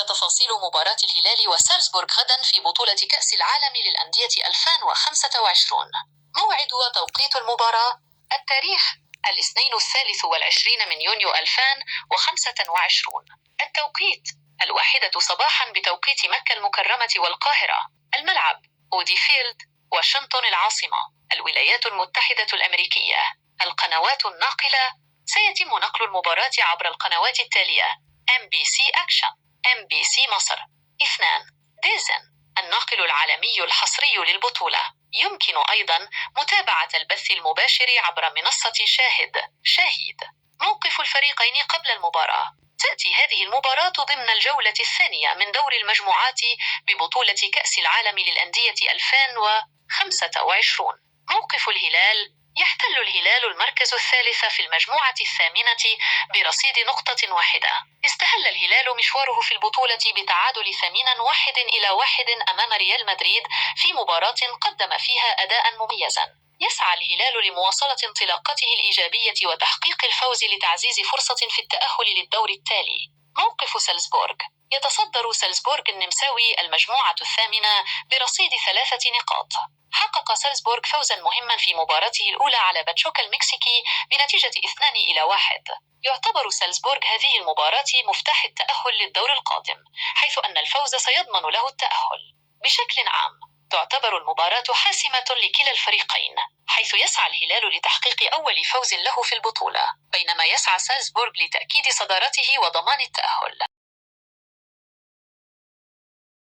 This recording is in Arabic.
تفاصيل مباراة الهلال وسالزبورغ غدا في بطولة كأس العالم للأندية 2025. موعد وتوقيت المباراة: التاريخ: الاثنين 23 من يونيو 2025. التوقيت: 1 صباحا بتوقيت مكة المكرمة والقاهرة. الملعب: أودي فيلد، واشنطن العاصمة، الولايات المتحدة الأمريكية. القنوات الناقلة: سيتم نقل المباراة عبر القنوات التالية: MBC أكشن، MBC مصر. 2. ديزن، الناقل العالمي الحصري للبطولة. يمكن أيضا متابعة البث المباشر عبر منصة شاهد. موقف الفريقين قبل المباراة: تأتي هذه المباراة ضمن الجولة الثانية من دور المجموعات ببطولة كأس العالم للأندية 2025. موقف الهلال: يحتل الهلال المركز الثالث في المجموعة الثامنة برصيد نقطة واحدة. استهل الهلال مشواره في البطولة بتعادل 1-1 أمام ريال مدريد في مباراة قدم فيها أداء مميزا. يسعى الهلال لمواصلة انطلاقته الإيجابية وتحقيق الفوز لتعزيز فرصة في التأهل للدور التالي. موقف سالزبورغ: يتصدر سالزبورغ النمساوي المجموعة الثامنة برصيد 3 نقاط. حقق سالزبورغ فوزا مهما في مباراته الأولى على باتشوكا المكسيكي بنتيجة 2-1. يعتبر سالزبورغ هذه المباراة مفتاح التأهل للدور القادم، حيث أن الفوز سيضمن له التأهل. بشكل عام، تعتبر المباراة حاسمة لكلا الفريقين، حيث يسعى الهلال لتحقيق أول فوز له في البطولة، بينما يسعى سالزبورغ لتأكيد صدارته وضمان التأهل.